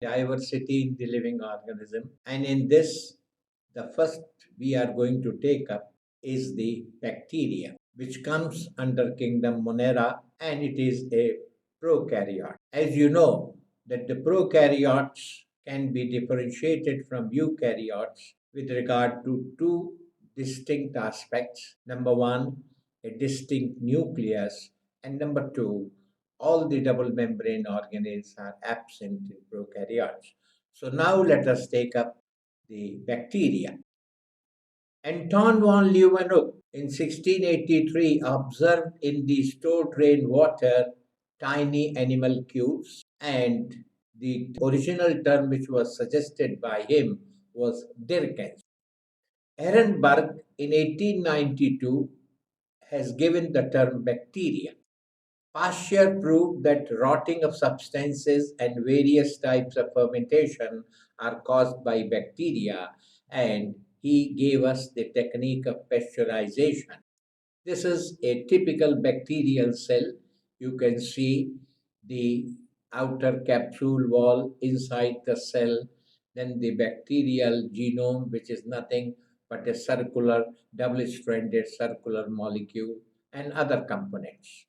diversity in the living organism. And in this, the first we are going to take up is the bacteria, which comes under kingdom Monera, and it is a prokaryote. As you know, that the prokaryotes can be differentiated from eukaryotes with regard to two distinct aspects. Number one, a distinct nucleus, and number two, all the double membrane organelles are absent in prokaryotes. So now let us take up the bacteria. Anton von Leeuwenhoek in 1683 observed in the stored rainwater tiny animalcules, and the original term which was suggested by him was Dirkens. Ehrenberg in 1892 has given the term bacteria. Pasteur proved that rotting of substances and various types of fermentation are caused by bacteria, and he gave us the technique of pasteurization. This is a typical bacterial cell. You can see the outer capsule wall inside the cell, then the bacterial genome, which is nothing but a circular, double-stranded circular molecule, and other components.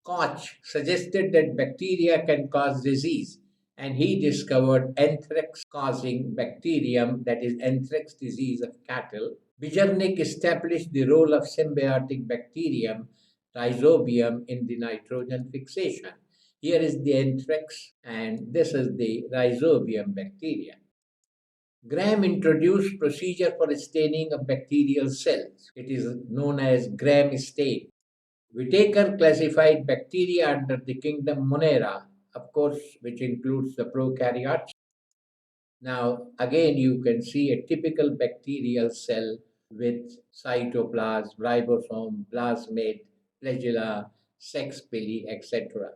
Koch suggested that bacteria can cause disease, and he discovered anthrax causing bacterium, that is, anthrax disease of cattle. Bijernik established the role of symbiotic bacterium, rhizobium, in the nitrogen fixation. Here is the anthrax, and this is the rhizobium bacteria. Graham introduced procedure for staining of bacterial cells. It is known as Graham stain. Whitaker classified bacteria under the kingdom Monera, of course, which includes the prokaryotes. Now, again, you can see a typical bacterial cell with cytoplasm, ribosome, plasmid, flagella, sex pili, etc.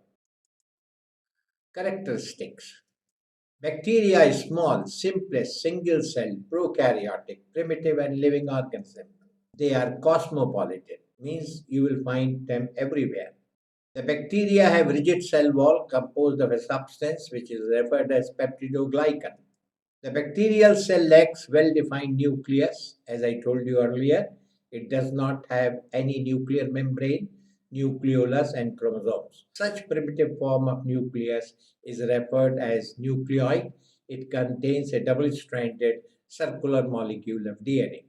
Characteristics. Bacteria is small, simplest, single-celled, prokaryotic, primitive and living organism. They are cosmopolitan, means you will find them everywhere. The bacteria have rigid cell wall composed of a substance which is referred as peptidoglycan. The bacterial cell lacks well-defined nucleus. As I told you earlier, it does not have any nuclear membrane, nucleolus, and chromosomes. Such primitive form of nucleus is referred as nucleoid. It contains a double-stranded circular molecule of DNA.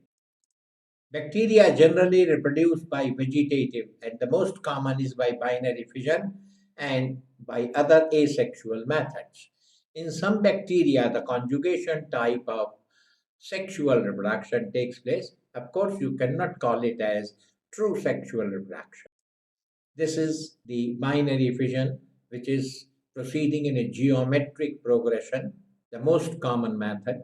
Bacteria generally reproduce by vegetative, and the most common is by binary fission and by other asexual methods. In some bacteria, the conjugation type of sexual reproduction takes place. Of course, you cannot call it as true sexual reproduction. This is the binary fission, which is proceeding in a geometric progression, the most common method.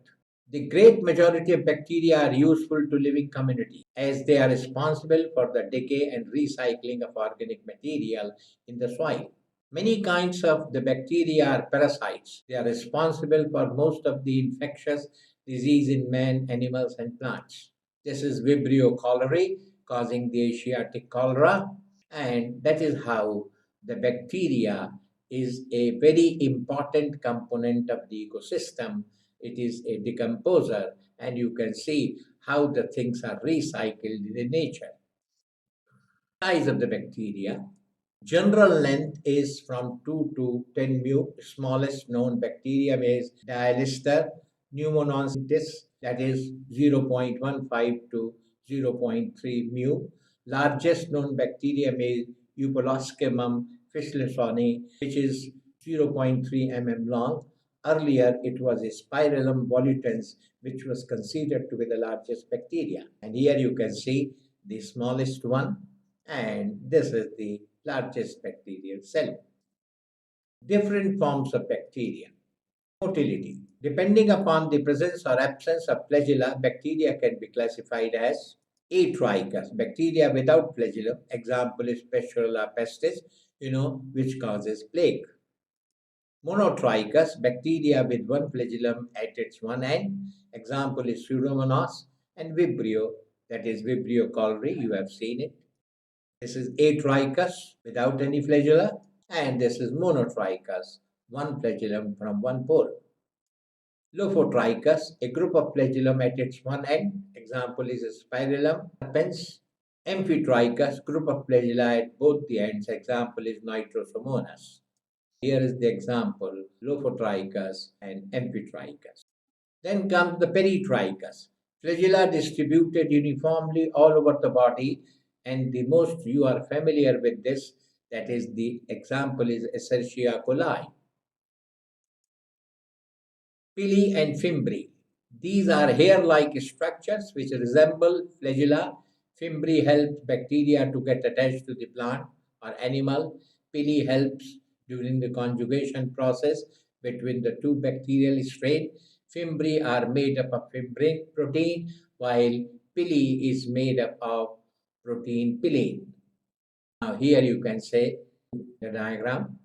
The great majority of bacteria are useful to living communities as they are responsible for the decay and recycling of organic material in the soil. Many kinds of the bacteria are parasites. They are responsible for most of the infectious disease in man, animals, and plants. This is Vibrio cholerae causing the Asiatic cholera, and that is how the bacteria is a very important component of the ecosystem. It is a decomposer, and you can see how the things are recycled in nature. Size of the bacteria. General length is from 2 to 10 mu. Smallest known bacterium is Dialister pneumonicentis, that is 0.15 to 0.3 mu. Largest known bacterium is Eupoloscemum fischlsoni, which is 0.3 mm long. Earlier, it was a Spirillum volutens, which was considered to be the largest bacteria. And here you can see the smallest one, and this is the largest bacterial cell. Different forms of bacteria. Motility. Depending upon the presence or absence of flagella, bacteria can be classified as atrichous, bacteria without flagellum. Example is Pasteurella pestis, which causes plague. Monotrichous, bacteria with one flagellum at its one end. Example is Pseudomonas. And Vibrio, that is Vibrio cholerae, you have seen it. This is atrichous without any flagella, and this is monotrichous, one flagellum from one pore. Lophotrichus, a group of flagellum at its one end. Example is a spirillum. Serpens. Amphitrichus, group of flagella at both the ends. Example is Nitrosomonas. Here is the example, Lophotrichus and Amphitrichus. Then comes the peritrichus. Flagella distributed uniformly all over the body, and the most you are familiar with this, that is the example is Escherichia coli. Pili and fimbriae. These are hair-like structures which resemble flagella. Fimbriae helps bacteria to get attached to the plant or animal. Pili helps during the conjugation process between the two bacterial strains. Fimbriae are made up of fimbric protein, while pili is made up of protein pilene. Now here you can say the diagram.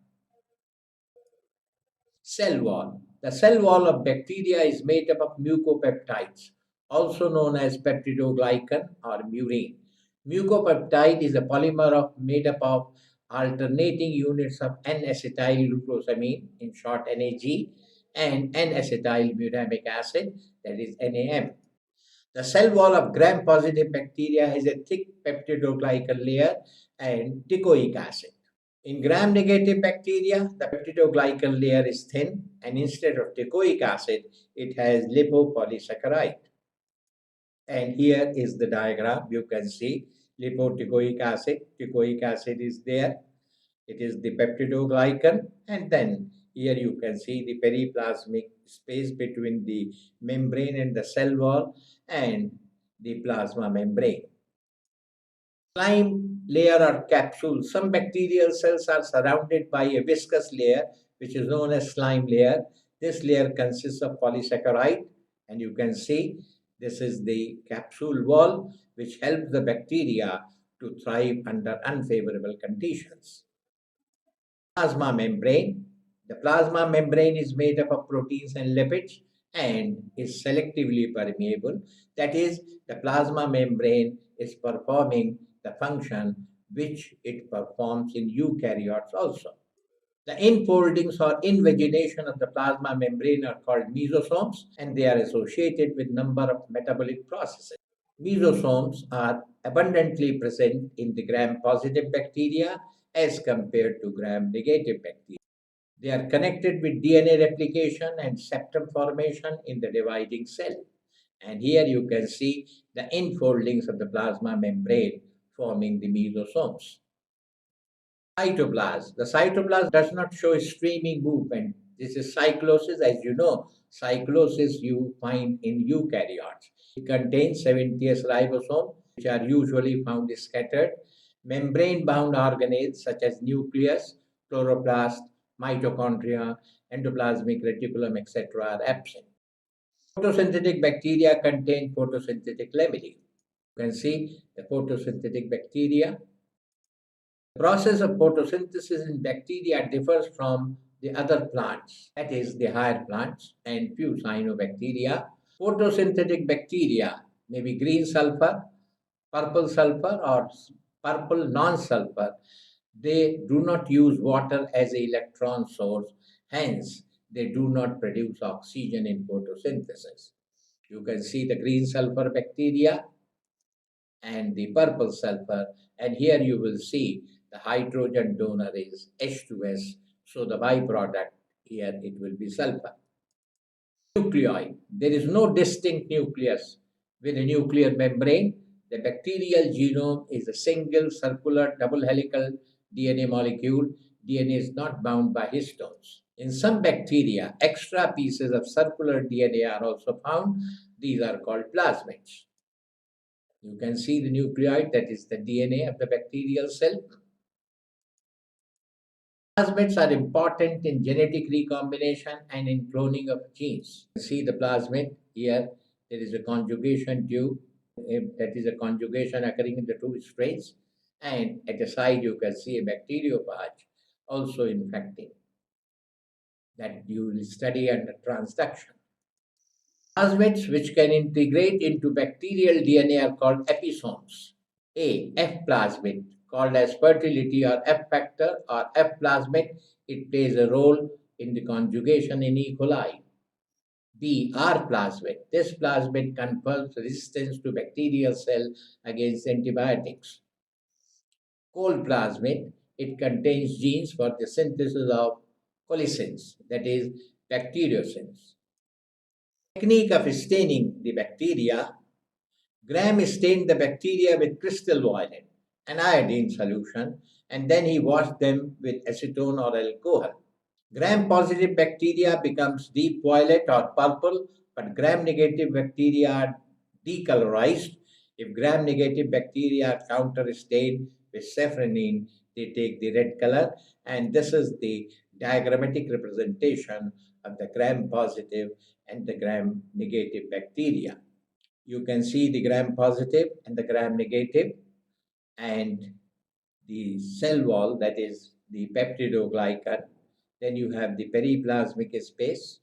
Cell wall. The cell wall of bacteria is made up of mucopeptides, also known as peptidoglycan or murine. Mucopeptide is a polymer made up of alternating units of N-acetyl glucosamine, in short NAG, and N-acetyl glutamic acid, that is NAM. The cell wall of gram-positive bacteria has a thick peptidoglycan layer and teichoic acid. In gram-negative bacteria, the peptidoglycan layer is thin, and instead of teichoic acid, it has lipopolysaccharide. And here is the diagram. You can see lipoteichoic acid. Teichoic acid is there. It is the peptidoglycan, and then here you can see the periplasmic space between the membrane and the cell wall and the plasma membrane. Slime layer or capsule. Some bacterial cells are surrounded by a viscous layer which is known as slime layer. This layer consists of polysaccharide, and you can see this is the capsule wall which helps the bacteria to thrive under unfavorable conditions. Plasma membrane. The plasma membrane is made up of proteins and lipids and is selectively permeable. That is, the plasma membrane is performing the function which it performs in eukaryotes also. The infoldings or invagination of the plasma membrane are called mesosomes, and they are associated with number of metabolic processes. Mesosomes are abundantly present in the gram-positive bacteria as compared to gram-negative bacteria. They are connected with DNA replication and septum formation in the dividing cell. And here you can see the infoldings of the plasma membrane forming the mesosomes. Cytoplasm. The cytoplasm does not show streaming movement. This is cyclosis. As you know, cyclosis you find in eukaryotes. It contains 70S ribosomes, which are usually found scattered. Membrane-bound organelles such as nucleus, chloroplast, mitochondria, endoplasmic reticulum, etc. are absent. Photosynthetic bacteria contain photosynthetic lamellae. You can see the photosynthetic bacteria. The process of photosynthesis in bacteria differs from the other plants, that is, the higher plants and few cyanobacteria. Photosynthetic bacteria may be green sulfur, purple sulfur, or purple non-sulfur. They do not use water as an electron source, hence, they do not produce oxygen in photosynthesis. You can see the green sulfur bacteria and the purple sulfur, and here you will see the hydrogen donor is H2S, so the byproduct here it will be sulfur. Nucleoid. There is no distinct nucleus with a nuclear membrane. The bacterial genome is a single circular double helical DNA molecule. DNA is not bound by histones. In some bacteria, extra pieces of circular DNA are also found. These are called plasmids. You can see the nucleoid, that is the DNA of the bacterial cell. Plasmids are important in genetic recombination and in cloning of genes. You see the plasmid here, there is a conjugation tube, that is a conjugation occurring in the two strains, and at the side you can see a bacteriophage also infecting, that you will study under transduction. Plasmids which can integrate into bacterial DNA are called episomes. A. F plasmid, called as fertility or F factor or F plasmid. It plays a role in the conjugation in E. coli. B. R plasmid. This plasmid confers resistance to bacterial cell against antibiotics. Cold plasmid, it contains genes for the synthesis of colicins, that is, bacteriocins. Technique of staining the bacteria. Graham stained the bacteria with crystal violet, an iodine solution, and then he washed them with acetone or alcohol. Gram-positive bacteria becomes deep violet or purple, but gram-negative bacteria are decolorized. If gram-negative bacteria are counter-stained with safranine, they take the red color, and this is the diagrammatic representation of the gram-positive and the gram-negative bacteria. You can see the gram-positive and the gram-negative, and the cell wall, that is the peptidoglycan. Then you have the periplasmic space,